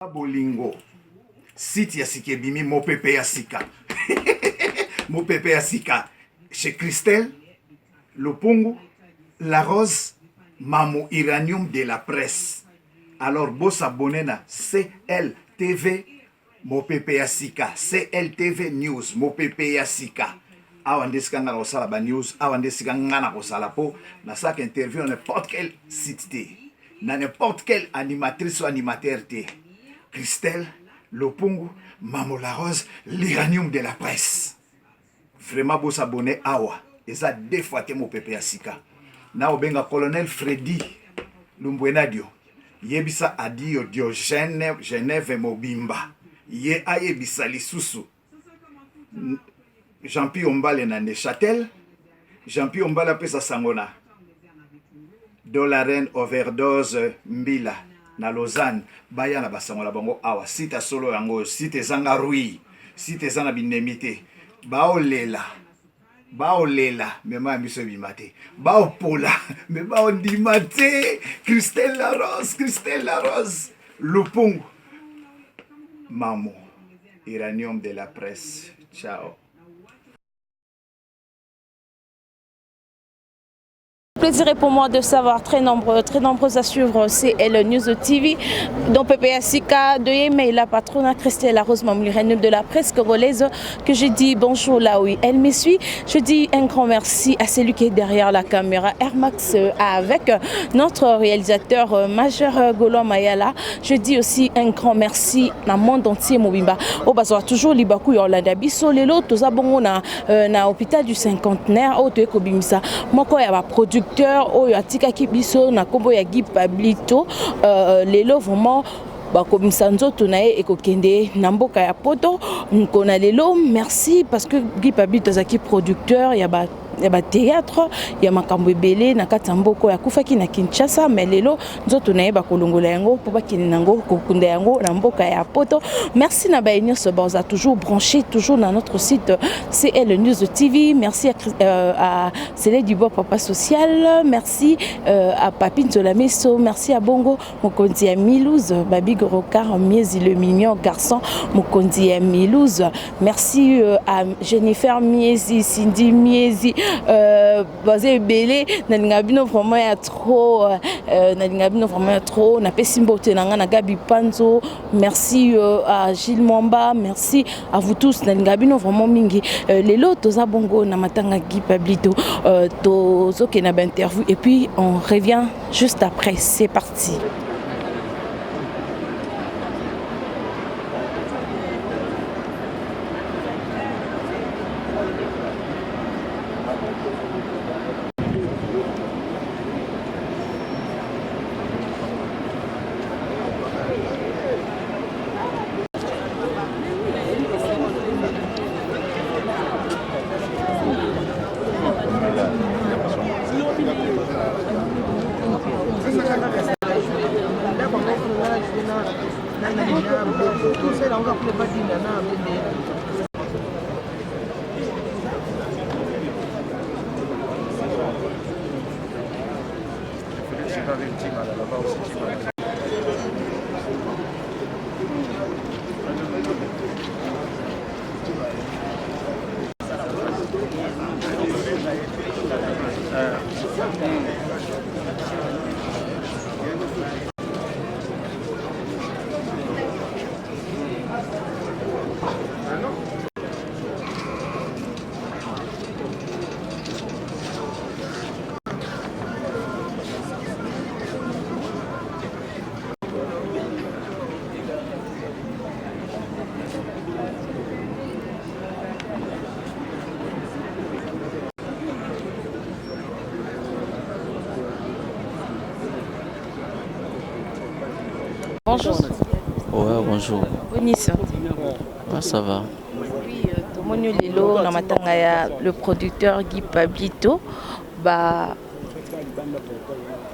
Bolingo site ya Sikebimi mopepe ya sika mopepe ya sika chez Christelle Lopungu La Rose Mamo Iranium de la presse. Alors boss abonné na CLTV mopepe ya sika CLTV News mopepe ya sika awa ndesika ngana kosala ba news awa ndesika ngana kosala po na sak interview na n'importe quel site te na n'importe quelle animatrice ou animateur te. Christelle Lopungu Mamo La Rose l'Iranium de la presse. Vraiment beau s'abonner awa et ça deux fois te mopepe ya sika na obenga colonel Freddy Lumbwenadio yebisa adio Diogène Genève Mobimba ye ayebisa lisusu Jean-Pierre Ombale na Neuchâtel Jean-Pierre Ombale pesa sangona Dolaren overdose mbila na Lausanne baya na basangola bango awa site solo yango site zanga rui site zana binemite baolela mema miso bimate baopola me baondimate Christelle La Rose Lopungu Mamo Iranium de la presse. Ciao. Plaisir est pour moi de savoir très nombreux à suivre CL News TV, dont PPSika, de Yémé, la patronne Christelle La Rose Mamoulirenem de la presse congolaise, que je dis bonjour là où elle me suit. Je dis un grand merci à celui qui est derrière la caméra, Airmax, avec notre réalisateur majeur Golo Mayala. Je dis aussi un grand merci à monde entier Mobimba. Au bazar toujours Libakou Yolanda Bisso, les lots, tous abonnés na hôpital du cinquantenaire, au Tekobimisa. Moi, quoi, il y a producteur oyo atikaki biso na kombo ya Guy Pablito lelo vraiment bakomisa nzoto na ye ekokende na mboka ya poto nkona lelo merci parce que Guy Pablito azaki producteur ya ba théâtre ya makambo ebele na kati ya mboko ya kufaki na Kinshasa mais lelo nzoto na ye bakolongola yango po bakende nango kokunda yango na mboka ya poto. Merci na baïnir ce boza toujours branché toujours dans notre site CL News TV. Merci à Célé Dubois Papa Social, merci à Papine Zolameso, merci à Bongo Mokonzi ya Milouz Babi Gorokar Miezi le mignon garçon Mokonzi ya Milouz. Merci à Jennifer Miezi, Cindy Miezi basé belé nalingabino vraiment ya trop nalingabino vraiment ya trop na pesimbo tenanga na Gabi Panzo. Merci à Gilles Mwamba, merci à vous tous nalingabino vraiment mingi lelo toza bongo na matanga Guy Pablito tozo ke na interview et puis on revient juste après. C'est parti. Bonjour. Ouais, bonjour. Bonjour. Ouais, ça va. Oui, Tomonio Lelo, na matanga ya le producteur Guy Pablito, ba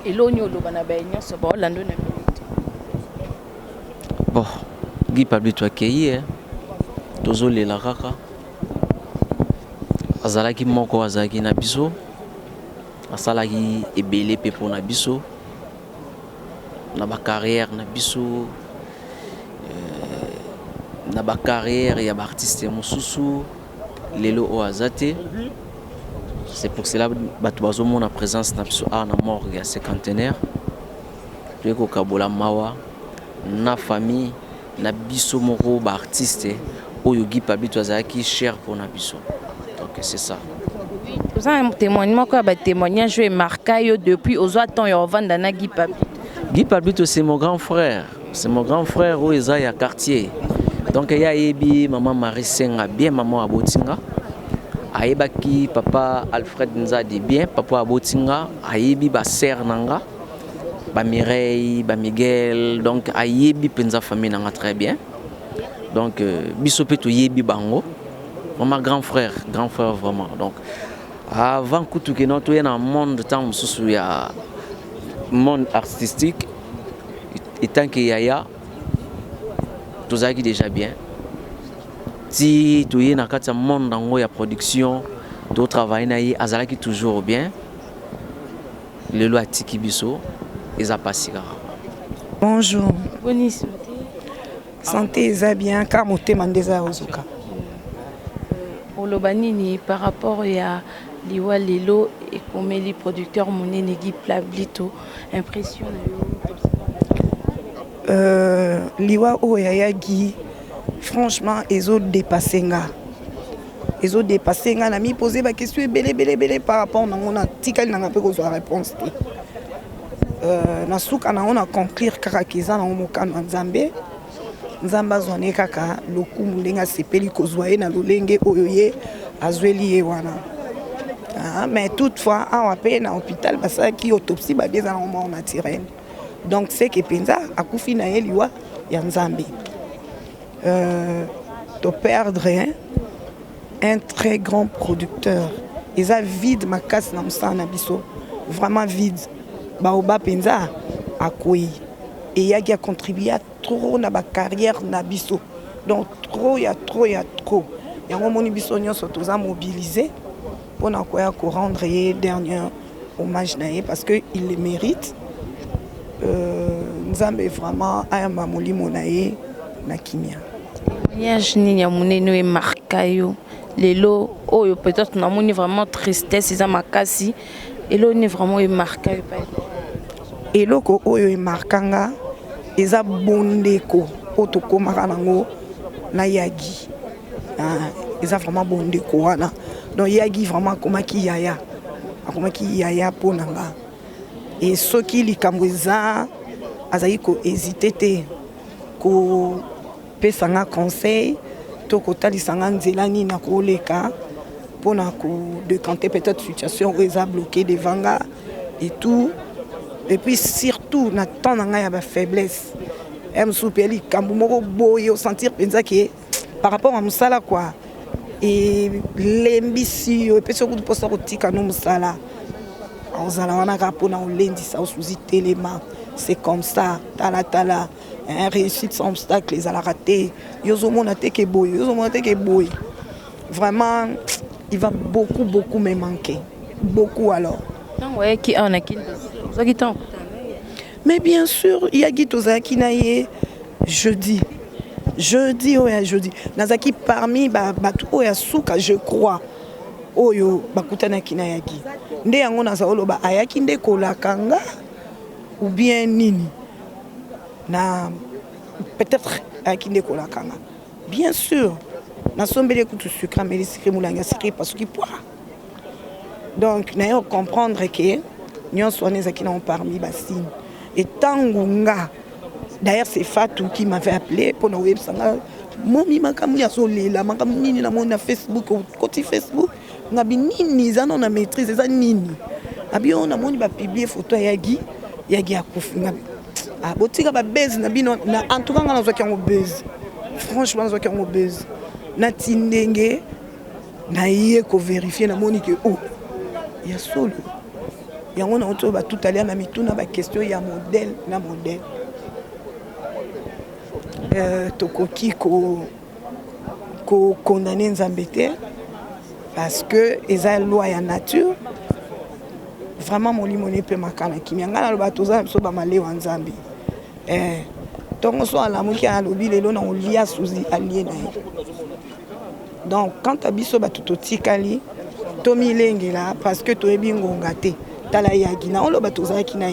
elonyo lo bana ba nyonso ba Orlando na minute. Bon, Guy Pablito akei tozo lela kaka. Azalaki moko azalaki na biso. Asalaki ebele pe pona biso. Na ba carrière na biso na ba carrière ya ba artiste mosusu lelo o azate. C'est pour cela bato bazomona présence na biso a na morgue ya cinquantenaire. Tu ko kabola mawa na famille na biso moko ba artiste oyo Guy Pablo azaki cher pour na biso. Donc c'est ça. Vous avez un témoignement quoi ba témoignage marqué depuis aux temps et vendre na Guy Pablo. Guy Pablo c'est mon grand frère. C'est mon grand frère où il y a quartier. Donc il y a Ebi, maman Marie Senga bien, maman Abotinga. Aïbaki, papa Alfred Nzadi bien, papa Abotinga. Aïbi ba sœur nanga, ba Mireille, ba Miguel. Donc Aïbi penza famille nanga très bien. Donc bisopeto Yebi bango. Vraiment grand frère vraiment. Donc avant que tout que notre dans monde temps sous ya monde artistique. Et tant que Yaya, tout ça qui déjà bien. Si tu es dans le monde dans la production, tu travailles dans qui toujours bien. Le loi Tiki Bisso, ils ont passé. Bonjour. Bonissime. Santé est bien, car mon thème est Ozuka. Olobanini par rapport à Liwa Lelo et comme les producteurs Moné Guy Pablo impressionné. Liwa Oyayagi, franchement, ils ont dépassé nga. Ils ont dépassé nga. On a mis posé ma question belé par rapport à on a tika n'a pas besoin de réponse. Na souka na on a conclure karakiza na omokano nzambe. Nzamba zone kaka loku mulenga sepeli kozwaye na lolenge oyoye azweli ye wana. Mais toutefois, à peine à l'hôpital, parce qu'il autopsie ba bien en mort naturelle. Donc c'est que penza a koufi na eliwa ya Nzambe. De perdre un très grand producteur. Ils a vide ma casse na msana biso. Vraiment vide. Baoba penza a koi. Et il a contribué à trop na ba carrière na biso. Donc trop il y a trop. Il y a un moment biso nyonso toza mobilisé pour na koya ko rendre dernier hommage na parce que il le mérite. Nzambe vraiment ayamba molimo na ye na kimia. Témoignage ni ya muneno e markayo lelo oyo peut-être na moni vraiment tristesse za makasi elo ni vraiment e markayo pa. Eloko oyo e markanga eza bondeko otokomaka nango na Yagi. Eza vraiment bondeko wana. Donc Yagi vraiment komaki yaya. Akomaki yaya po nanga. Et ceux qui likambo eza azali ko hésiter te ko pesanga conseil to ko talisanga nzela ni na ko leka pona ko décanter peut-être situation où eza bloqué devant nga et tout. Et puis surtout na temps nga ya ba faiblesse. Em soupeli kambo moko boye au sentir penza que par rapport à musala quoi. Et l'ambition et puis surtout pour ça tika no musala. C'est comme ça, tala, un réussite sans obstacle, les a raté. Vraiment, il va beaucoup me manquer. Beaucoup alors. Mais bien sûr, il y a Gitozaki Naye jeudi. Jeudi. Nazaki parmi Souka, je crois. Oyo bakutana kinayaki nde yango na zaolo ba ayaki nde kolakanga ou bien nini na peut-être ayaki nde kolakanga bien sûr na sombele kutu sucre mais sucre mulanga sucre parce qu'il poids donc na yo comprendre que nyon soné zaki na parmi basine et tangunga d'ailleurs c'est Fatou qui m'avait appelé pour nous websanga momi makamu ya solela makamu nini na mona Facebook côté Facebook na binini za na maîtrise za nini abi on a moni ba publier photo ya Yagi akufi ngabi ah botika ba base na bino na en tout cas na zo kyango base franchement zo kyango base na tindenge na yé ko vérifier na moni que oh ya solo ya on a auto ba tout aller na mituna ba question ya modèle na modèle tokoki ko condamner Nzambe te parce que ils ont loi ya nature vraiment mon limone peut makana kimia ngana lo batoza so ba male wa Nzambe Tongo so alamuki alobi lelo na olia suzi allié na. Donc quand abiso batuto tikali tomi lengela parce que toyebi ngonga te tala yaki na olo batozaki na.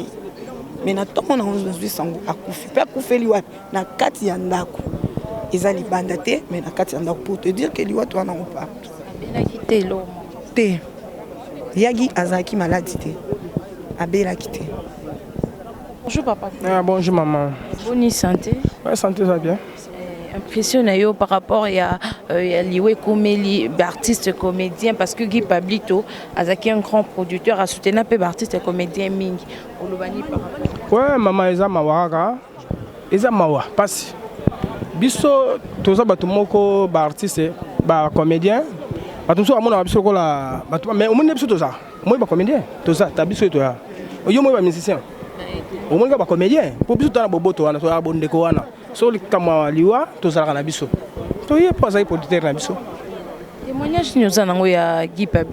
Mais na tongo na ozwi sango akufi pe akufeli wapi na kati ya ndako. Ezali banda te mais na kati ya ndako pour te dire que liwa to na opa. Abelaki te lo. Te. Yagi azaki malade te. Abelaki te. Bonjour papa. Ah, bonjour maman. Bonne santé. Ouais, santé ça bien. Impressionné par rapport à Liwe Komeli, artiste comédien, parce que Guy Pablito, Azaki un grand producteur, a soutenu un peu artiste et comédien Ming. Ouais, maman, Eza Mawaka, Eza Mawa, passe. Biso, tout ça, batumoko, artiste, comédien. Batumso, à mon avis, mais au moins, tout ça. Moi, je suis comédien. Tout ça, tu as biso, toi. Je suis musicien. Au moins, je suis comédien. Pour biso, tu as un bobo, tu as un bon déco. So kama liwa tozalaka na biso toye pas za producteur na biso témoignage nous en ya Guy Pabi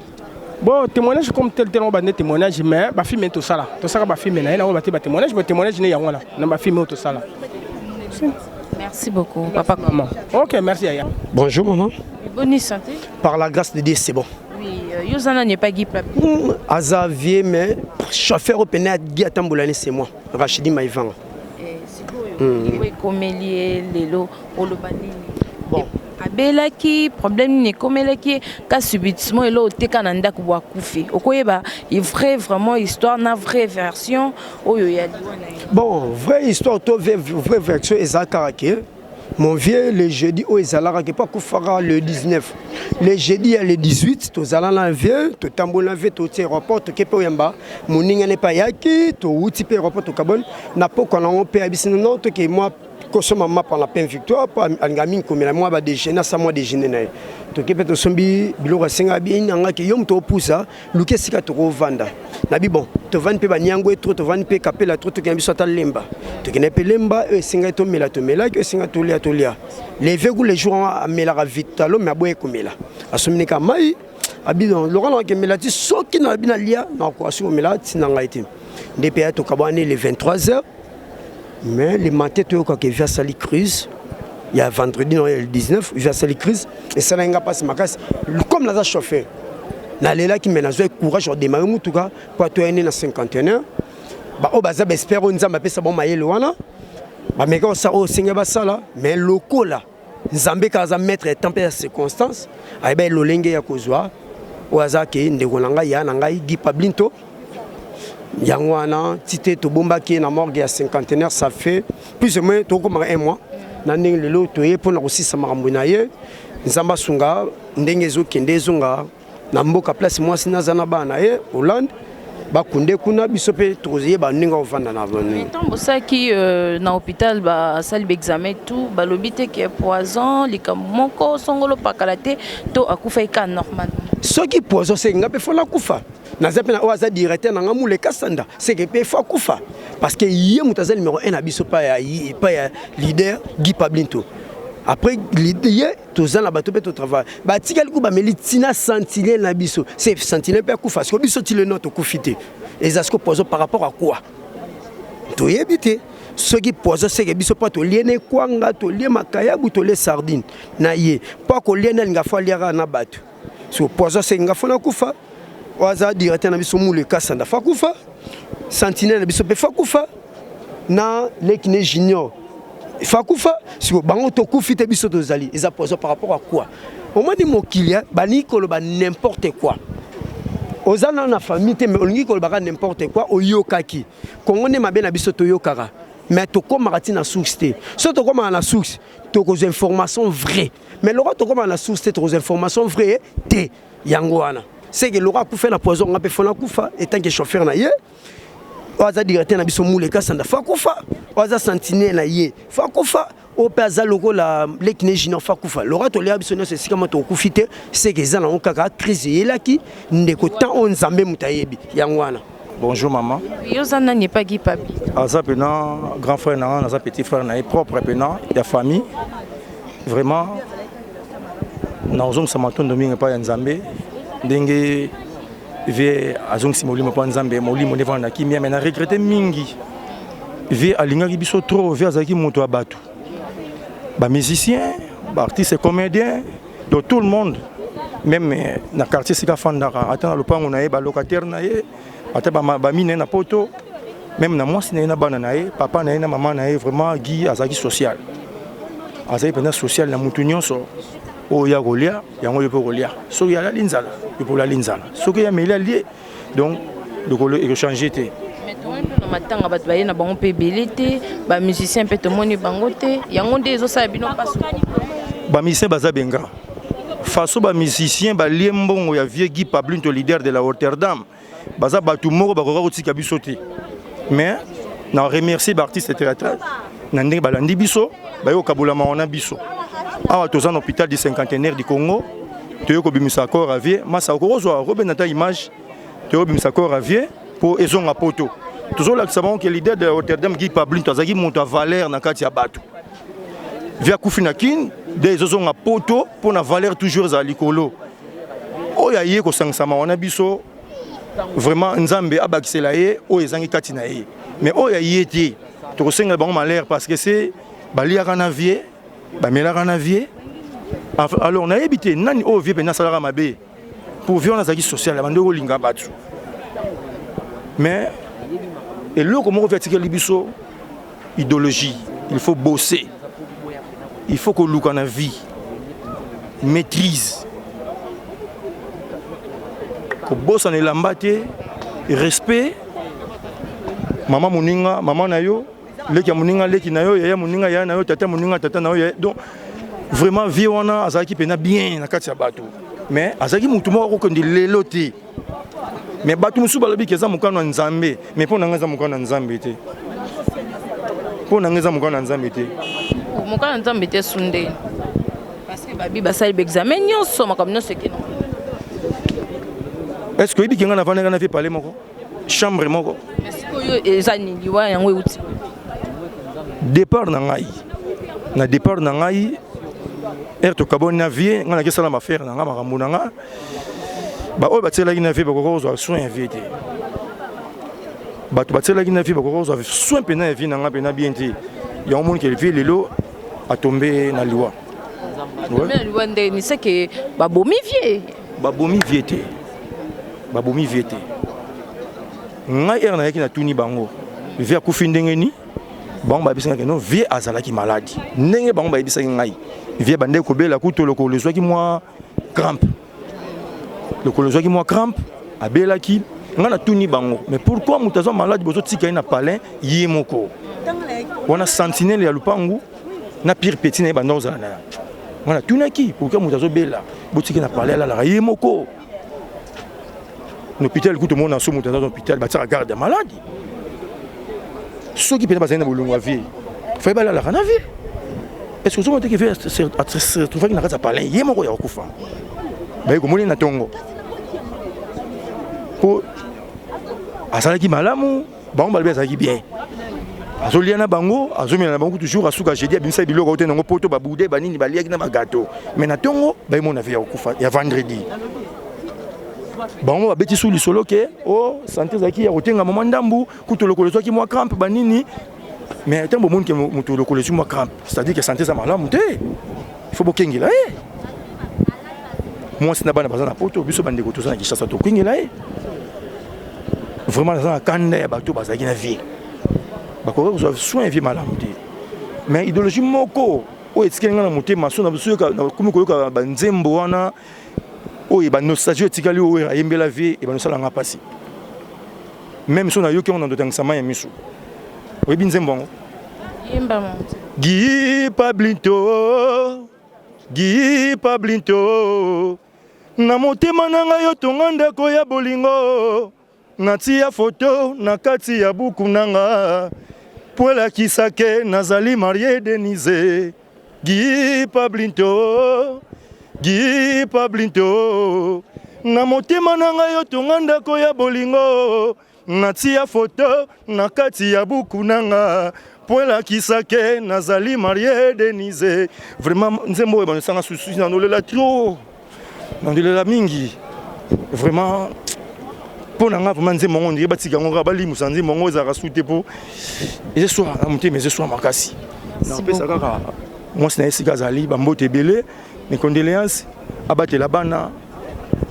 bon témoignage comme tel on ba témoignage mais ba film to sala ba film na ina ba témoignage ba témoignage ne yango na ba film to sala. Merci beaucoup papa maman. OK, merci Aya. Bonjour maman. Bonne santé. Par la grâce de Dieu c'est bon. Oui, Yosana n'est pas Guy Pabi. Azavier mais chauffeur au pénat Guy Atamboulane c'est moi Rachidi Maïvan. Oui, comme lelo olobani. Bon, abelaki problème ni comme elaki ka subitement elo teka nanda kwa kufi. Okoyeba, il vrai vraiment histoire na vraie version oyo ya liwana. Bon, vraie histoire to vraie version ezakarake. Mon vieux le jeudi au ezalaka ke pas kufara le 19. Le jeudi ya le 18 to zalana vieux to tambola vieux to aéroport to kepo yamba. Moninga ne pa yaki to uti pe aéroport to Gabon na poko na on pe abisino non to ke moi kosoma map en la peine victoire pa angami comme la moi ba déjeuner ça moi déjeuner na to kepe to sombi biloko senga bi nanga ke yom to pousa luke sika to vanda na bi bon to vande pe ba nyango et to vande pe kapela to ke biso ta lemba to ke ne pe lemba e senga to mela ke senga to lia les vegu les jours a mela vitalo mais aboye komela asomini ka mai abi don lokala ke mela ti soki na bi na lia na ko asu mela tinanga ite depuis to kabane les 23h. Mais les matin, tu vois que via Sali Cruz, il y a vendredi, non, il y a le 19, via Sali Cruz, et ça n'a pas ma casse. Comme la chauffeur, là qui m'a donné courage de démarrer, en tout cas, pour toi, il y a 51 ans. Au bazar, j'espère qu'on a fait ça bon maïe loana. Mais quand ça au Seigneur ça là, mais locaux là, Zambé quand ça mettre température circonstances, ah ben l'olenge ya kozwa, au hasard que ndegolanga ya nangai Guy Pablinto. Yangwana, tité to bomba qui est na morgue à 50 ça fait plus ou moins un mois. Nandeng le lot toye pour na aussi ça marambunaye. Nzamba sunga ndenge zo kende zonga na mboka place moi sinazana bana ye Hollande. Bakunde kuna bisope trozier ba ninga ovanda na bana. Tombo ça qui na hôpital ba salle examen tout ba lobité qui est poison likamoko songolo pakalate to akufa ka normal. Ce qui poison c'est ngape fola kufa. Nazapena oaza directeur na ngamule kasanda c'est que pe fa kufa parce que yé mutaza numéro 1 na biso pa ya leader Guy Pablinto. Après l'idée tous na bato pe to travail ba tikali ku ba melitina sentinelle na biso c'est sentinelle pe kufa parce que biso ti le note kufité et ça ce que poison par rapport à quoi to yebité ce qui poison c'est que biso pas to liene kwanga to lie makaya bu to les sardines na yé pas ko liene nga fa liara na bato so poison c'est nga fa na kufa oaza directeur na biso mule kasanda fa kufa sentinelle na biso pe fa kufa na lekine junior fa kufa si bango to kufite biso to zali eza poison par rapport à quoi au moins mon kilia bani koloba n'importe quoi ozana na famille te mais olingi koloba n'importe quoi oyokaki kongo ne mabe na biso to yokara mais to komaka ti na source te so to komaka na source to ko information vraie mais loko to komaka na source te to ko information vraie te yango wana c'est que l'aura fait la poison on a fait la kufa et tant que chauffeur na yé oaza directeur na biso mule kasanda fa kufa oaza sentinelle na yé fa kufa o paza logo la lekine junior fa kufa l'aura to lea biso c'est si comment to kufite c'est que za na on kaka crise yelaki ndeko tant on nzambe mutayebi yangwana. Bonjour maman. Yosana n'est pas Guy Pabi. Aza pena grand frère na aza petit frère na propre pena de famille vraiment na ozong samaton domingue pa ya nzambe ndenge vie azong simoli mo pa nzambe molimo devant na kimia mais na regretter mingi vie alingaki biso trop vie azalaki moto ya bato musicien artiste comédien donc tout le monde même na quartier sika fandaka ata na lopango na ye locataire na ye ata mine na poto même na mwasi na ye na bana na ye papa na ye na mama na ye vraiment Guy azalaki social azalaki pendant social na mutu nyonso oyo ya kolia yango yo mpe kolia soki alali nzala yo mpe olali nzala soki ya meli alie donc lokolo ekochange te na matanga bato baye na bango mpe ebele te bamusicien mpe tomoni bango te yango nde ezosala bino mpaso bamusicien baza benga faso bamusicien balie mbongo ya vie Guy Pablinto leader de la Rotterdam baza bato moko bakoka kotika biso te mais na remercier baartiste théâtral na ndenge balandi biso baye kokabulama wana biso awa toza na hôpital du cinquantenaire du Congo toye kobimisa corps à vie masa okozwa robena ta image toye kobimisa corps à vie po ezonga poto tozolakisa bango ke leader de Rotterdam Guy Pablinto azalaki moto ya valeur na kati ya bato via kufi na kini nde ezozonga poto mpo na valeur toujours ezala likolo oyo aye kosangisama wana biso vraiment nzambe abakisela ye oyo ezangi kati na ye mais oyo aye te tokosenga bango malheur parce que c'est baliaka na vie bamelaka na vie alors nayebi te nani oyo vie mpenza asalaka mabe pour vie wana azalaki social bande kolinga bato mais eloko moko fi atikeli biso idéologie il faut bosser il faut koluka na vie maîtrise kobosa na elamba te respect mama moninga mama na yo leki ya moninga leki na yo yaya moninga yaya na yo tata moninga tata na yo donc vraiment vie wana azalaki mpena bien na kati ya bato mais azalaki motu moko akokondi lelo te mais bato mosusu balobi ke eza mokano ya nzambe mais mpo na ngai eza mokano ya nzambe te mpo na ngai eza mokano ya nzambe te mokano ya nzambe te sunde parce que babi basali baexamen nyonso makambo nyonso ekena est ce que oyebi ke ngai navandaka na vie pale moko chambre moko oyo eza nini wana yango euti départ na ngai na départ na ngai ere tokaboni na vie ngai nakesala mafere na ngai makambo na ngai baoyo batielaki na vie bakoka kozwa soin ya vie te bato batielaki na vie bakoka kozwa soin mpena ya vie na ngai mpena bien te yango moni ke vie lelo atombe na liwa liwa ndeni seke babomi vie babomi vie te babomi vie te ngai ere nayaki na tuni bango vie akufi ndenge ni bango bayebisaki no vie azalaki maladi ndenge bango bayebisaki ngai vie bande kobela kuto lokolo ezwaki mwa crampe lokolo ezwaki mwa crampe abelaki ngai na tuni bango mais pourquoi moto azwa maladi bozotika ye na palin ye moko wana sentinelle ya lupangu na pire petit na ye banda ozala na ngai na tunaki pourquoi moto azobela botika na palin alalaka ye moko na hôpital kuto mona so moto aza na hôpital batiaka garde ya maladi soki mpena bazali na bolongo ya vie fai balalaka na vie est ce que ozomona teke vie atrouvaki na kati ya palin ye moko ya kokufa baye komoni na ntongo mpo azalaki malamu bango balobi azalaki bien azolia na bango azomela na bango toujours asuka jeudi abimisa biloko te nango poto babude banini baliaki na bagato mais na ntongo bayemona vie ya kokufa ya vendredi bango babeti su lisolo ke o santé ezalaki ya kotengama mwa ndambu kutu lokolo ezwaki mwa crampe banini mais ntango bomoni ke moto lokolo ezwi mwa crampe c'est-à-dire ke santé eza malamu te il faut bokengela ye mwasi na bana baza na poto biso bandeko toza na Kinshasa tokengela ye vraiment naza na kanda ya bato bazalaki na vie bakoka kozwa soin ya vie malamu te mais idéologie moko oyo etikeli ngai na motema so nakomi koyoka banzembo wana oyo banostalgie etikali oyo ayembela vie ebanosalanga mpasi même so nayoki yango na ndotangisama ya miso oyebi nzembo yango Guy Pablinto Guy Pablinto na motema na ngai yo tonga ndako ya bolingo natia foto na kati ya buku nanga po elakisa ke nazali Marie Denise Guy Pablinto Guy Pablinto na motema na ngai yo tonga ndako ya bolingo natia foto na kati ya buku nanga po elakisa ke nazali Marie Denise vraiment nzembo oyo banosanga sususi nandolela trop nandolela mingi vraiment pour nga vraiment nze mongo ndiri batika ngo bali musanze mongo za rasute po et ce soir amuté mais ce soir makasi na pesa kaka moi c'est esika zali ba mbote belé mes condoléances abate la bana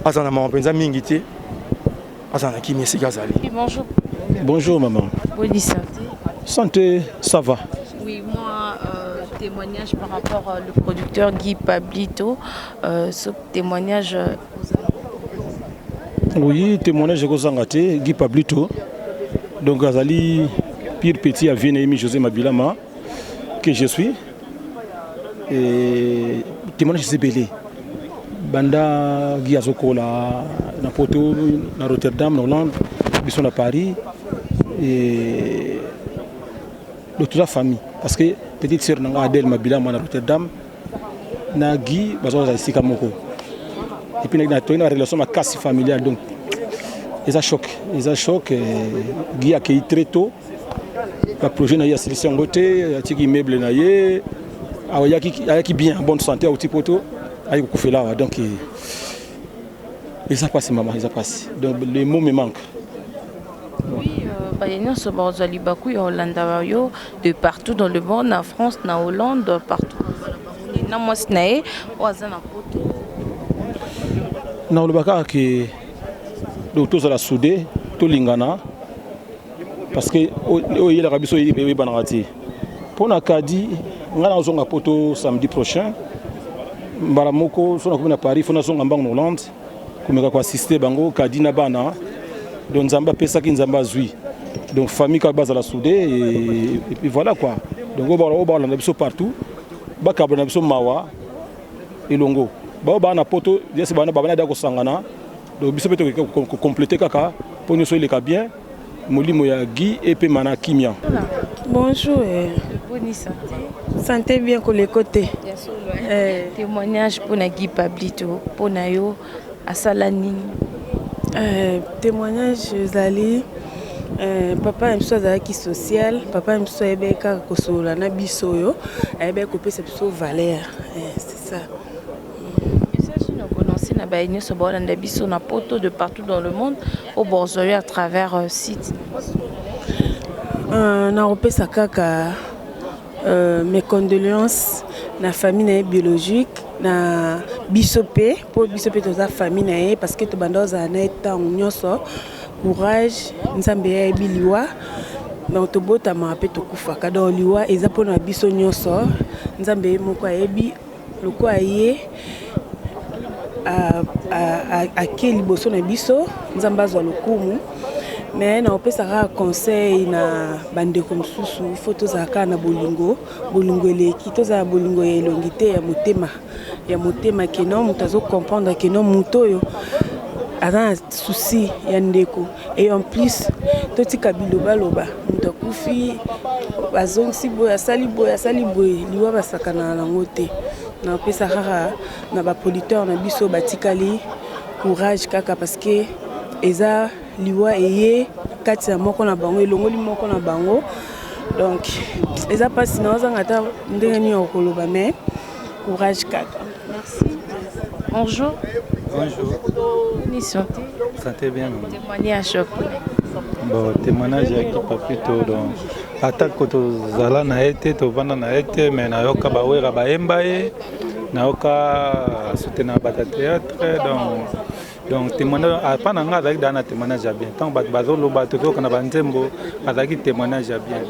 azana ma penza mingi te azana kimi esika zali. Bonjour. Bonjour maman. Bonne santé. Santé, ça va. Oui, moi, témoignage par rapport au producteur Guy Pablito. Ce témoignage... Oui, témoignage de Gozangate, Guy Pablito. Donc, Azali, pire petit à Vienna, José Mabilama, que je suis. Et témoignage de Belé. Banda Guy Azoko, na Porto, na Rotterdam, na Hollande, ils sont à Paris. Et de toute la famille. Parce que petite sœur Nanga Adèle Mabilama na Rotterdam, na Guy, bazo za sika moko. Et puis, il y a une relation quasi familiale. Donc, ils ont choc. Guy a accueilli très tôt. Le projet n'a pas été en côté. Il y a un immeuble. Il y a qui bien en bonne santé. Il y a là. Donc, ils ont passé, maman. Ils ont passé. Donc, les mots me manquent. Oui, de partout dans le monde, en France, en Hollande, partout. Non, le baka qui docteur la soudé, tout lingana, parce que il y a rabiso il banarati. Pour na kadi, on a zonga poto samedi prochain. Baramoko, son a Paris, fona zonga mbang Hollande, comme quoi assister bango kadi na bana. Donc Zamba pesa ki Nzamba zui. Donc famille ka base la soudé et puis voilà quoi. Donc on va na biso partout. Ba kabana biso mawa et longo. Ba na poto, yes ba na ba da ko sangana. Donc biso peut compléter kaka pour nous soyez bien. Molimo ya Guy et pe mana Kimia. Bonjour. Bonne santé. Santé bien que les côtés. Témoignage pour Guy Pablito, pour Nayo Asalani. Témoignage Zali. Papa aime ça qui social. Papa aime ça ebeka kosola na biso yo. Ebeka kopé c'est plutôt valeur. C'est ça. Na poto de partout dans le monde au Borzoi à travers site. Na repé sakaka mes condoléances na famille biologique na bisopé pour bisopé de la famille parce que to bandoza na eta nyonso courage nzambe ya biliwa donc to bota ma pe to kufa kada liwa eza pona biso nyonso nzambe moko ayebi loko aye a quel liboso na biso nzamba azwa lokumu mais na opesaka conseil na bandeko mosusu il faut tozalaka na bolingo eleki tozala bolingo ya elongi te ya motema keno moto azocomprendre keno moto oyo aza na souci ya ndeko et en plus totika bilobaloba moto akufi bazongisi boye asali boye liwa basakana nango te na pesa kaka na ba producteur na biso batikali courage kaka parce que eza liwa eye kati ya moko na bango elongoli moko na bango donc eza pasi na ozanga ta ndenge ni okoloba mais courage kaka. Merci. Bonjour. Bonjour. Santé. Santé bien. Témoignage. Bon, témoignage ya Guy Pablito donc attaque tozala na ete tovanda na ete mais nayoka bawera bayemba ye nayoka soutenir bata théâtre donc témoignage pas na nga azalaki dans témoignage ya bien tant bato bazoloba tozoyoka na banzembo azalaki témoignage ya bien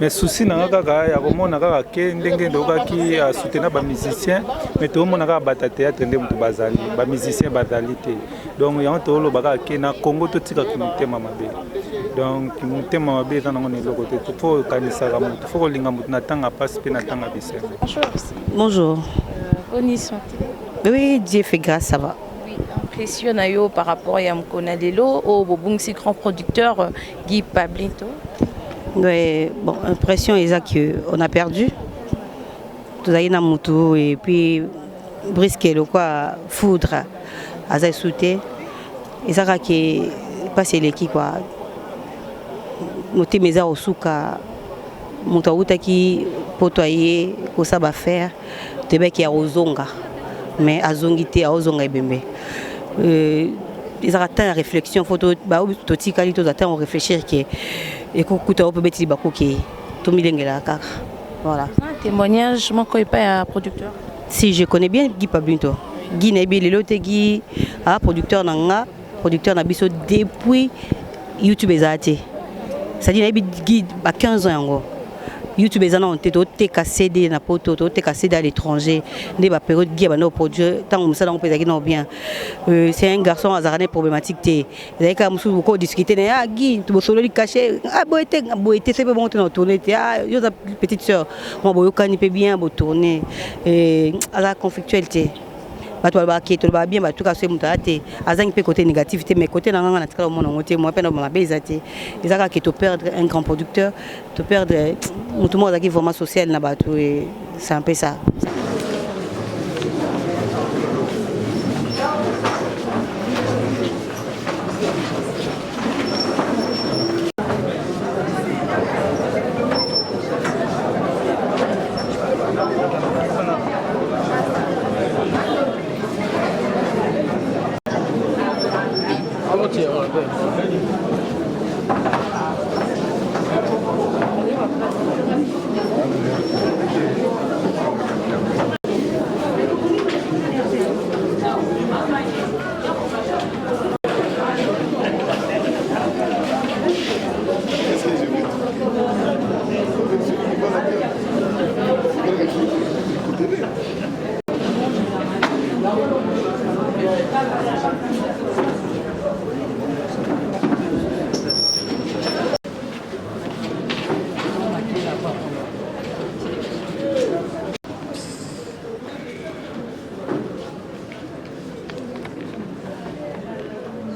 mais souci na nga kaka ya komona kaka ke ndenge ndokaki soutenir bamusicien mais tomona kaka bata théâtre nde moto bazali bamusicien bazali te donc yango toloba kaka ke na Congo totikaki motema mabe donc motema mabe eza nango na eloko te fo okanisaka moto fo kolinga moto na ntango apasi mpe na ntango bisengo. Bonjour. Bonne santé. Oui, Dieu fait grâce, ça va. Oui, impression yo par rapport à Mkonadelo au Bobungsi grand producteur Guy Pablito. Oui, bon, impression est qu'on a perdu. Tout ça, il y a un et puis brisquer le quoi, foudre, à ça sauter. Et ça qui passe l'équipe quoi. Noter mes au souka, monta qui potoyer, que ça va faire. Te bec ya ozonga mais azongité a ozonga ebembe ils attendent la réflexion photo ba toti kali to attend on réfléchir que et kukuta peut beti ba koki to milengela kaka voilà témoignage mon ko pas producteur si je connais bien Guy Pablinto Guy Nebi lelo te Guy producteur nanga producteur na biso depuis YouTube ezate ça dit Nebi Guy ba 15 ans yango YouTube ezana on te CD na poto te CD à l'étranger ne ba période Guy ba no produire tant on ça on peut dire non bien c'est un garçon azarane problématique te zaika musu ko discuter na Guy tu solo li caché boete c'est pas bon te tourner te yo sa petite sœur moi boyo kani pe bien bo tourner ala conflictuel te bato ba ki to ba bien ba tout ka se mutate azangi pe côté négativité mais côté na ngana tika mo ngote moi pe na ma bezate ezaka ki to perdre un grand producteur to perdre tout le monde qui vraiment social na bato et c'est un peu ça.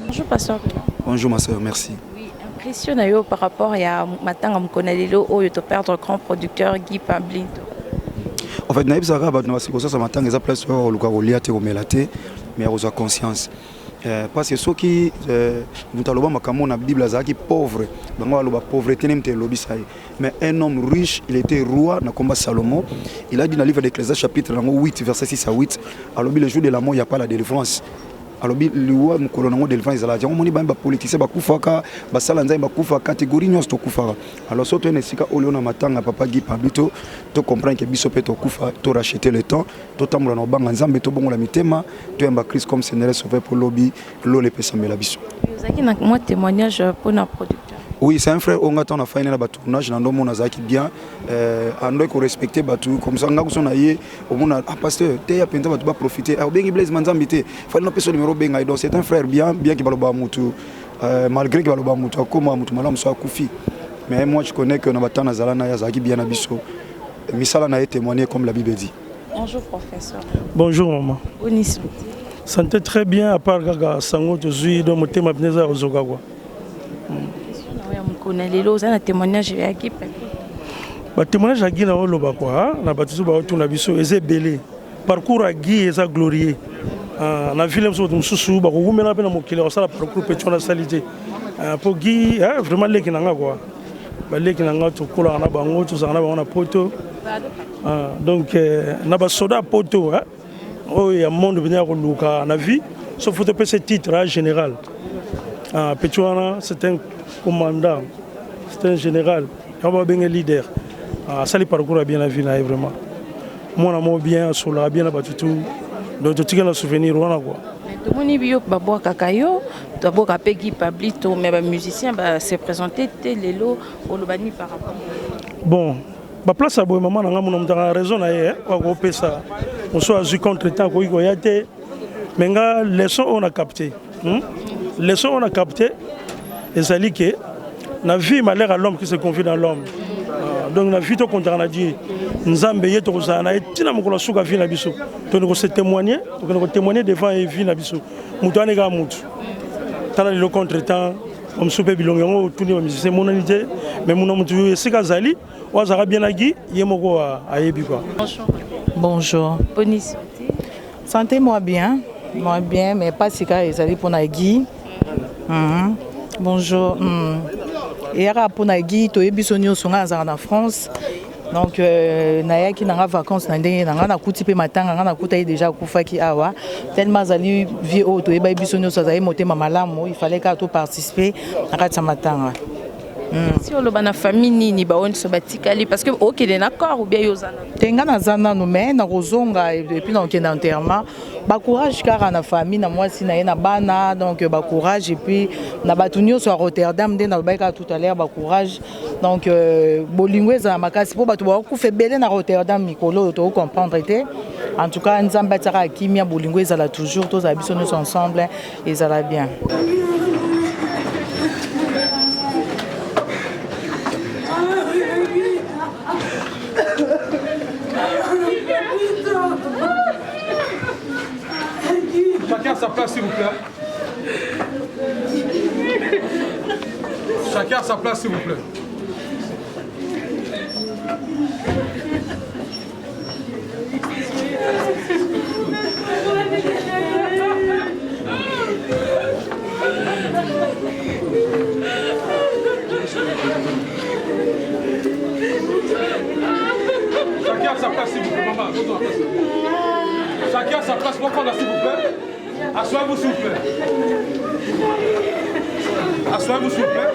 Bonjour pasteur. Bonjour ma soeur, merci. Oui, impression par rapport à Matanga Mkonalilo où tu perdre grand producteur Guy Pablinto. En fait, naïb Zara ba na sikosa sa matanga eza place au luka olia te omelate mais oza conscience. Parce que ceux qui mutaloba makamo na Bible azaki pauvre, bango loba pauvreté nemte lobi sai. Mais un homme riche, il était roi na combat Salomon. Il a dit dans le livre d'Ecclésiaste chapitre 8 verset 6 à 8, alors le jour de la mort il n'y a pas la délivrance. Alors le roi mkolonango délivrance ezala jango moni ba politicien ba kufaka ba sala nzai ba kufa catégorie nyos to kufaka. Alors surtout en esika olio na matanga papa Guy Pablinto to comprendre que biso pe to kufa to racheter le temps to tambola na banga nzambe to bongola mitema to yamba Christ comme Seigneur sauveur pour lobby lo le pesa mela biso. Vous avez un témoignage pour notre producteur. Oui, c'est un frère on attend na faine na ba tournage na ndomo na zaki bien ando ko respecter batu comme ça nga kusona ye au mona pasteur te ya penza batu ba profiter a bengi blaise manzambi te fali no peso numéro benga donc c'est un frère bien qui baloba mutu malgré que baloba mutu akoma mutu malamu so akufi mais moi je connais que na batana zalana ya zaki bien na biso misala na témoigner comme la Bible dit. Bonjour professeur. Bonjour maman. Onis. Santé très bien à part gaga sango to zui do motema bineza ozoga quoi. On a les lots, un témoignage à Guy. Ba témoignage à Guy na oloba quoi, na batiso ba otuna biso eze belé. Parcours à Guy eza glorieux. Na ville so dum susu ba ko gumela pe na mokile osala parcours pe tona salité. Pour Guy vraiment leki nanga quoi. Ba leki nanga to kola na bango to zana ba na poto. Donc na ba soda poto oh ya monde venir ko luka na vie sauf photo pe ce titre général. Petuana c'est un commandant, c'est un général, il va bien un leader. Ça le parcours bien la vie là vraiment. Moi on bien sur la bien là tout. Donc tu as un souvenir voilà quoi. Tout le monde bio babo kakayo, d'abord après Guy Pablinto mais musicien s'est présenté les lots au Lobani par rapport. Bon, ba place à boy maman nga mon a raison na ye quoi ko ça. On soit à contre temps ko yate mais nga leçon on a capté. Leçon on a capté et ça dit que la vie malheur à l'homme qui se confie dans l'homme. Donc la vie to contre na Dieu. Nzambe yeto kozana etina mokolo suka vie na biso. To ne ko se témoigner, to ne ko témoigner devant et vie na biso. Mutu anega mutu. Tala le contre-temps, on soupe bilongo tuni ba musicien monanité mais mon mutu esika zali wa zara bien agi yemoko ayebi quoi. Bonjour. Bonis. Sentez-moi bien, mais pas si cas ezali pour na Guy. Bonjour. Et pour na Guy to ebiso nyonso nga en France. Donc nayaki nanga vacances na ndenge nanga na kuti pe matanga nanga na kuta déjà kufaki awa tellement zali vie auto eba biso nyoso zali motema malamu il fallait ka to participer na kati matanga. Si on a famille nini ba on so batikali parce que OK les d'accord ou bien yozana tenga na zana no mais na rozonga et puis donc na enterrement ba courage car na famille na moi si na bana donc ba courage et puis na batunio sur Rotterdam de na ba tout à l'heure ba courage donc bolingo za makasi po batu ba ku fe belé na Rotterdam mikolo to comprendre été en tout cas nzamba tsaka kimia bolingo za la toujours tous habitons nous ensemble et ça va bien. Chacun à sa place, s'il vous plaît. Chacun à sa place, s'il vous plaît. Chacun à sa place, s'il vous plaît, maman. Chacun à sa place, s'il vous plaît. Assoyez-vous s'il vous plaît. Assoyez-vous s'il vous plaît.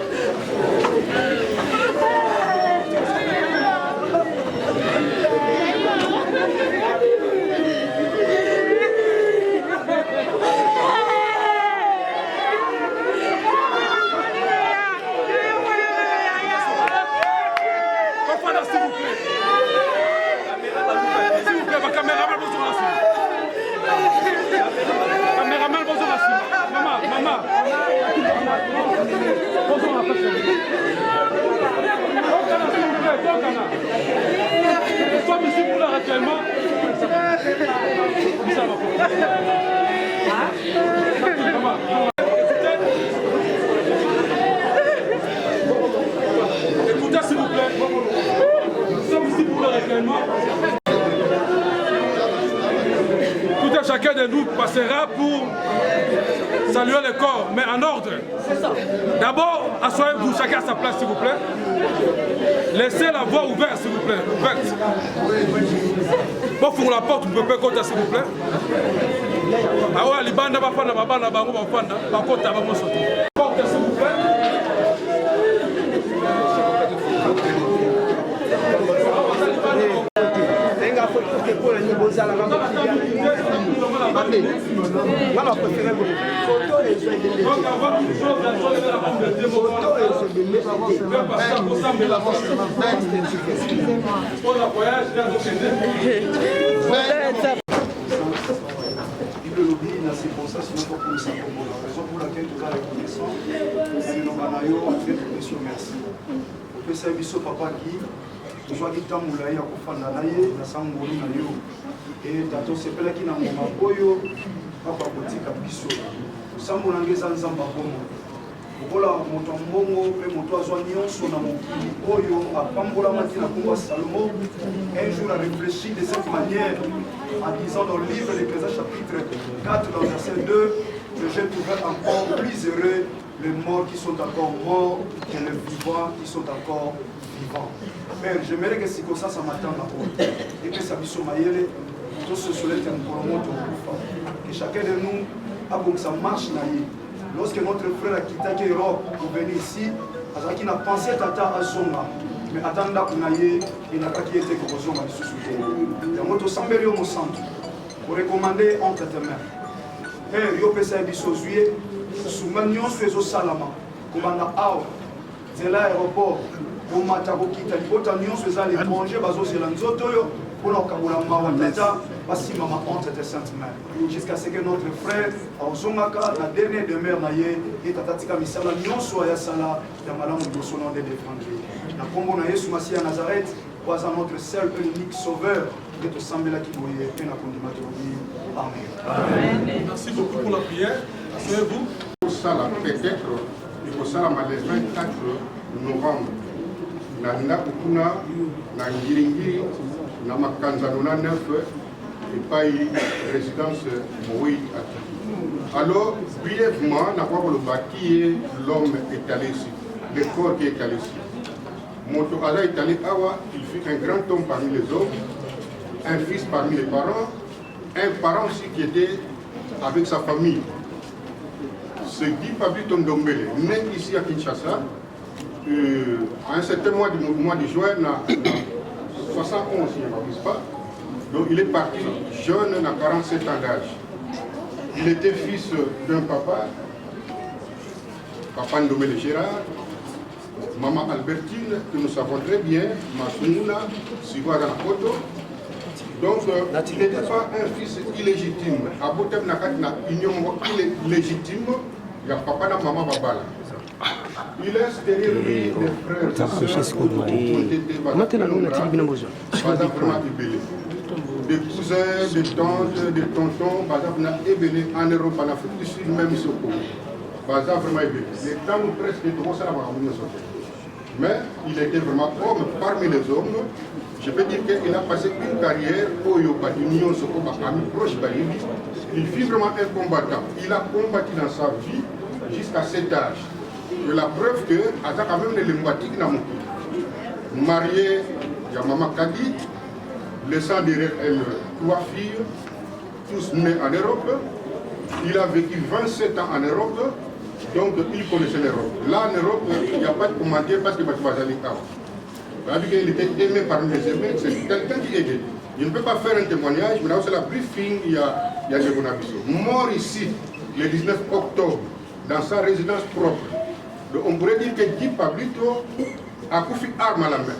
Écoutez s'il vous plaît, nous sommes ici pour le règlement. Écoutez, chacun de nous passera pour saluer le corps, mais en ordre. D'abord, asseyez-vous chacun à sa place s'il vous plaît. Laissez la voie ouverte s'il vous plaît, ouverte. Bon, pour la porte, vous pouvez compter s'il vous plaît. Ah ouais, les bandes va prendre la bande, va prendre, par contre, va me sauter. Porte s'il vous plaît. C'est pour ça, sinon pour ça, la raison pour laquelle nous avons reconnaissant, c'est nos banayo, merci. Au PSA Bisso Papa qui, nous avons dit que nous avons fait na sangoli na yo. Et tato sepela qui na moma boyo, papa botika biso. Sambo nangeza nzamba bomo. Okola moto mbongo pe moto azwa nyonso na mokili oyo apambola matina komba Salomo. Un jour a réfléchi de cette manière en disant dans le livre l'Ecclésiaste chapitre 4 dans verset 2 que j'ai trouvé encore plus heureux les morts qui sont encore morts que les vivants qui sont encore vivants. Père, j'aimerais que si comme ça m'attend à haut et que ça biso mayele tout ce soleil est encore monte au coup. Que chacun de nous a comme ça marche naïe. Lorsque notre frère a quitté l'Europe pour venir ici, il n'a pensé tata à Zonga. Mais attendant qu'on aille, il n'a pas qui était que Zonga de sous-souté. Et on te semble au centre pour recommander entre tes mains. Père, yo pesa biso zuye, soumanion fezo salama, comme on a ao, de l'aéroport, pour matako kita, l'hypothèse faisant l'étranger, bazo zelanzoto yo, pour nos kaboula mawatata, basi mama entre tes saintes mains. Jusqu'à ce que notre frère, au Zongaka, la dernière demeure naye, et tatatika misala, nyon soya sala, yamalam de son nom de défendre. Na kombo na Yesu Masiya Nazareth, was notre seul et unique sauveur, que te semble là qui voyait, et na kondimatori. Amen. Merci beaucoup pour la prière. Asseyez-vous. Peut-être, il faut ça le 24 novembre. Na kukuna na ngiringiri na makanzano na 9 et pas résidence Moïse. Alors, brièvement, n'a pas le qui est l'homme est allé ici, le corps qui est allé ici. Moto Ala Itali Awa, il fut un grand homme parmi les hommes, un fils parmi les parents, un parent aussi qui était avec sa famille. Ce Guy Pablito Ndombele, né ici à Kinshasa, à un certain mois de juin, 71, si je ne m'abuse pas, donc il est parti jeune, à 47 ans d'âge. Il était fils d'un papa Ndombele Gérard, maman Albertine, que nous savons très bien, Masoumouna, Siwa dans la photo. Donc, il n'était pas un fils illégitime. À Botem Nakat, union illégitime, il y a papa et maman Babala. Il laisse derrière lui des frères et sœurs des cousins, des tantes, des tontons, en Europe, en Afrique du Sud, même ici au Congo. Vraiment les temps presque mais il était vraiment homme parmi les hommes. Je peux dire qu'il a passé une carrière au Yoba, l'Union Sokoba, ami proche d'Alibi. Il fut vraiment un combattant. Il a combattu dans sa vie jusqu'à cet âge. Et la preuve que, à quand même, les Mbatiques n'a marié, il y a Maman Kadi, laissant derrière elle 3 filles, tous nés en Europe. Il a vécu 27 ans en Europe. Donc il connaissait l'Europe. Là en Europe, il n'y a pas de commandeur parce que il était aimé parmi les aimés, c'est quelqu'un qui aidait. Je ne peux pas faire un témoignage, mais là c'est la plus fine, il y a des Bonabiso. Mort ici, le 19 octobre, dans sa résidence propre. Donc on pourrait dire que Guy Pablito a couffé arme à la main.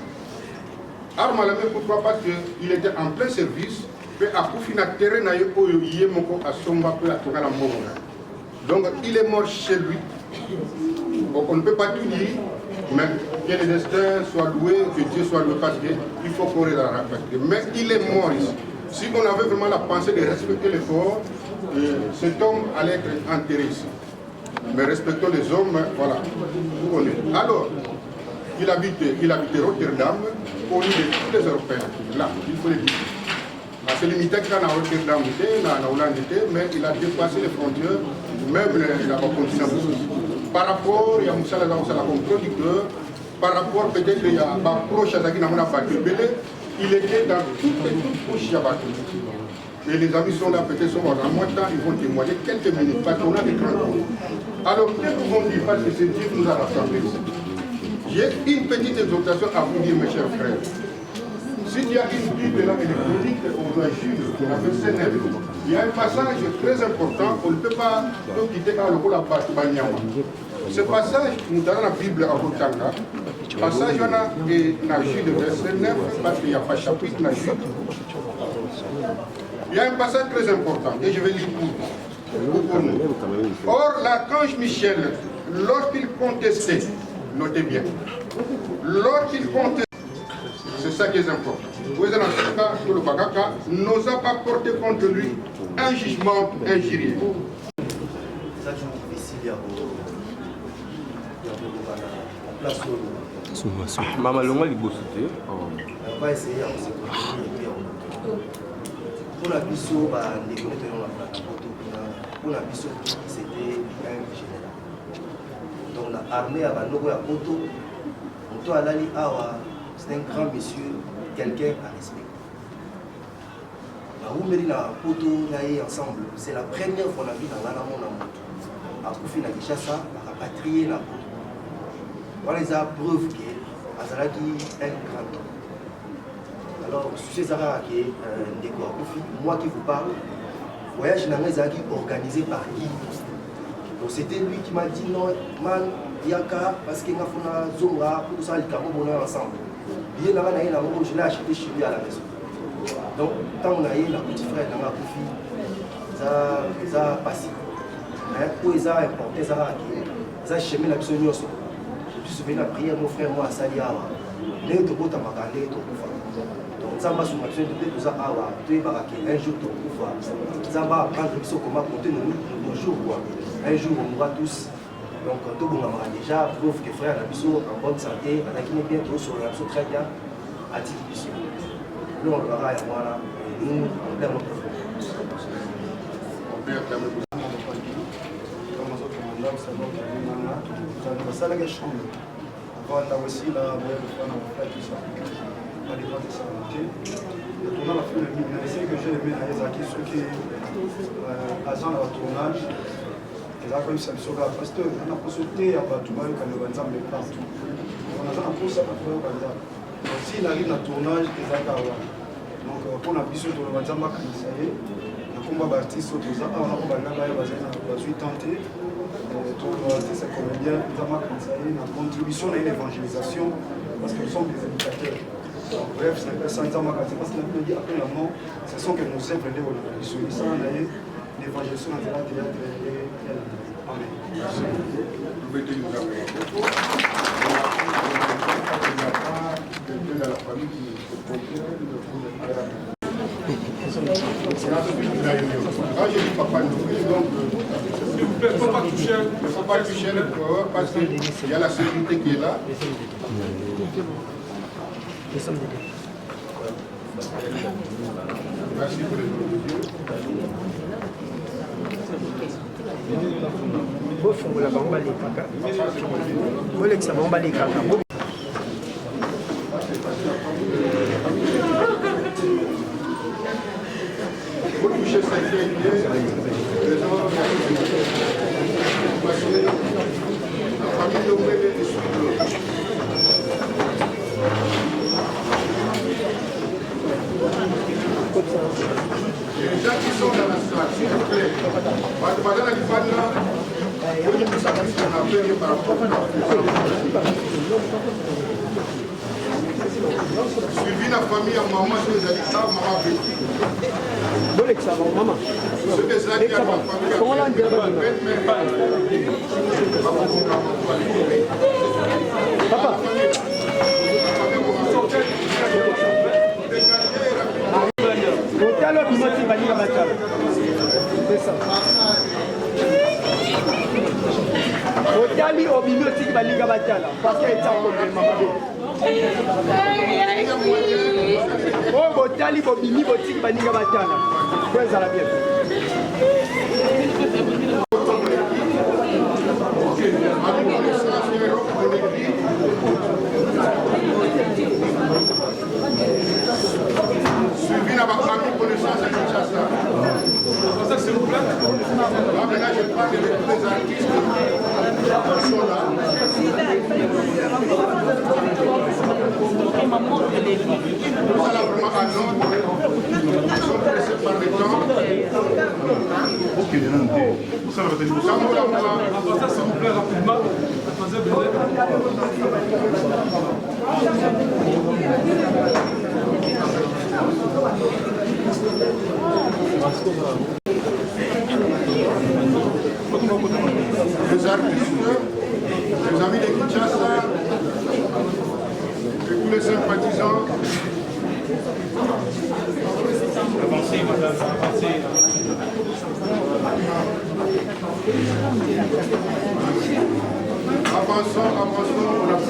Arme à la main, pourquoi? Parce qu'il était en plein service, puis a couffé na terrain à Somba, puis à tourner la mort. Donc il est mort chez lui. Donc on ne peut pas tout dire, mais que le destin soit loué, que Dieu soit loué, parce qu'il faut courir dans la respecter. Mais il est mort ici. Si on avait vraiment la pensée de respecter les corps, cet homme allait être enterré ici. Mais respectons les hommes, voilà, où on est. Alors, il habitait Rotterdam, au lieu de tous les Européens. Là, il faut le dire. C'est limité qu'à Rotterdam, en Hollande, mais il a dépassé les frontières, même il n'a pas continué à bouger. Par rapport, il y a Moussa comme producteur, par rapport peut-être il y a un proche à Zaki Namona Bakébélé, il était dans toutes les couches Yabaké. Et les amis sont là, peut-être sont en moins de temps, ils vont témoigner quelques minutes, parce qu'on a des grands groupes. Alors, qu'est-ce que vous dire, parce que c'est Dieu qui nous a rassemblés ici. J'ai une petite exhortation à vous dire, mes chers frères. S'il y a une Bible là électronique, on doit Jules, on appelle Sénève. Il y a un passage très important, on ne peut pas quitter à l'Okola Banyama. Ce passage, nous donnons la Bible à Rotanga. Le passage, on a Jules, verset 9, parce qu'il n'y a pas chapitre, dans Jules. Il y a un passage très important, et je vais lire pour nous. Or, l'archange Michel, lorsqu'il contestait, notez bien, lorsqu'il contestait, c'est ça qui est important. N'osa pas porter contre lui un jugement injurieux. Maman Longa liboso te. On va essayer de se construire. Pour la biso, pour la biso, c'était un général. Donc l'armée a banoko ya poto. On doit aller à c'est un grand monsieur, quelqu'un à respecter. Ensemble, c'est la première fois qu'on a vu dans la moto. À Koufi na Kinshasa, à rapatrier la moto. Voilà les preuves que Azalaki est un grand homme. Alors, sujet Zara qui est Ndeko Koufi, moi qui vous parle, voyage Nazaki organisé par Guy. Donc c'était lui qui m'a dit non, man, Yaka, parce qu'il y a une zone pour ça, il y a ensemble. Je l'ai acheté chez lui à la maison. Donc, quand on a eu le petit frère dans la Koufi, ça a passé. Pour les a importé, ça a chemin la besoin. Je suis venu à prier mon frère, moi, à Saliawa. Les deux bouts à Magalé, donc, ça va sur ma besoin de tout ça. Un jour, ça va apprendre comment compter nos jours. Un jour, on mourra tous. Donc, tout le monde déjà prouve que frère Nabiso en bonne santé, on a qui est bien tout sur la très bien, à titre mission. Nous, on le verra et voilà, nous, on perd notre frère. On perd notre frère. vanda aussi là boya kufana mafai tout ça pas dépend de sa volonté tourna la film mingi na essaye que j'ai aimé na ezaki soki agent na tournage eza koyebisa biso kaka parce que na poso te ya bato bayokani banzambe partout naza na mposa bato bayoka nzambe si narive na tournage eza kaka wana donc mpona biso toloba nzambe akanisa ye nakomba baartiste oyo toza awa nako balinga baye bazwi tante artiste comédien nzambe akanisa ye na contribution na une évangélisation parce que nous sommes des éducateurs. Donc, bref, c'est un peu ça, parce que après la mort, ce sont que nos œuvres de l'évolution. Ça, on a l'évangélisation dans le théâtre et Amen. Merci. Vous pouvez nous appeler. Il y a la famille qui quand j'ai dit papa nous donc s'il vous plaît, il ne faut pas toucher le corps parce qu'il y a la sécurité qui est là. Merci pour les autres. bofungola bango balekaka bolekisa bango balekaka Les gens qui sont dans la salle, s'il vous plaît, pendant la Libana, vous devez savoir ce qu'on a fait par rapport suivi la famille à maman, c'est les habitants, maman vécu. C'est des habitants à ma famille. Papa. Otalo bimoti balinga batala. C'est ça. Otali obimoti balinga batala parce que ça comme maman. Oh botali bobimi boti balinga batala. Quoi ça la bien. Suivi la famille connaissance à Kinshasa. Ça c'est le plan. Là maintenant je parle de tous les artistes qui sont là. Nous allons vraiment à Londres. Nous sommes pressés par le temps. Ok, ça va venir. Ça s'il vous plaît rapidement. Les artistes, les amis de Kinshasa et tous les sympathisants. Avancez, madame, avancez. Avançons, on a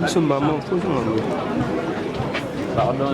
pris maman, pardon.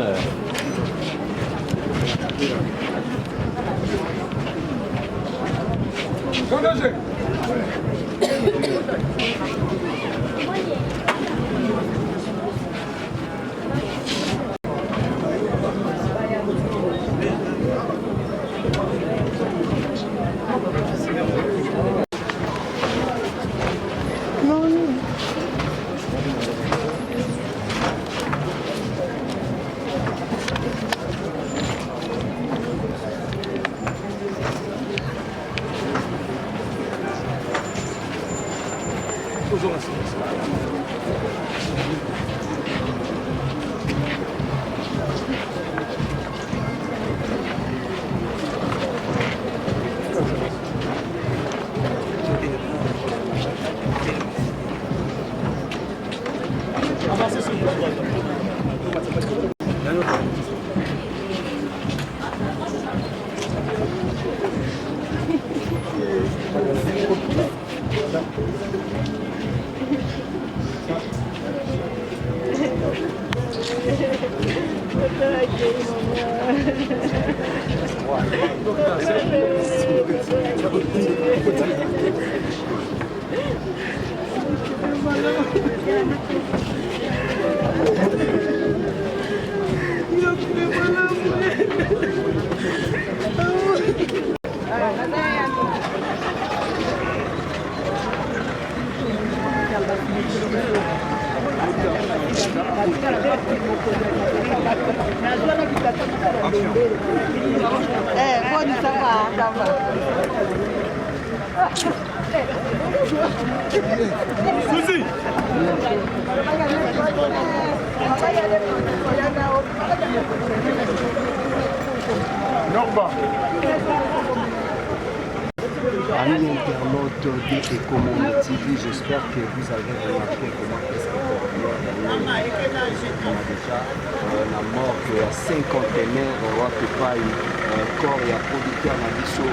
Amis internautes de Ecomomo TV, j'espère que vous avez remarqué comment est-ce que on a déjà la mort de 5 conteneurs wapi corps ya producteur na biso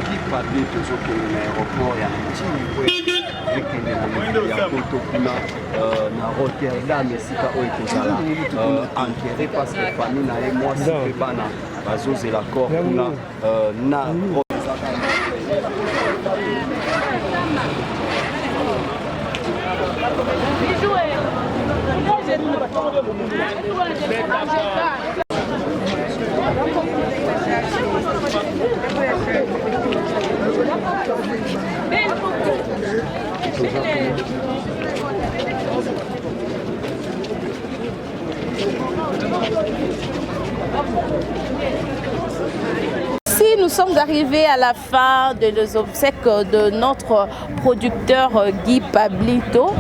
qui parle tozokende na aéroport ya Nchini ekende na mokili ya poto kuna na Rotterdam esika oyo tozala enterré parce que famille na ye mwasi mpe bana bazozela corps kuna na Si nous sommes arrivés à la fin de nos obsèques de notre producteur Guy Pablito,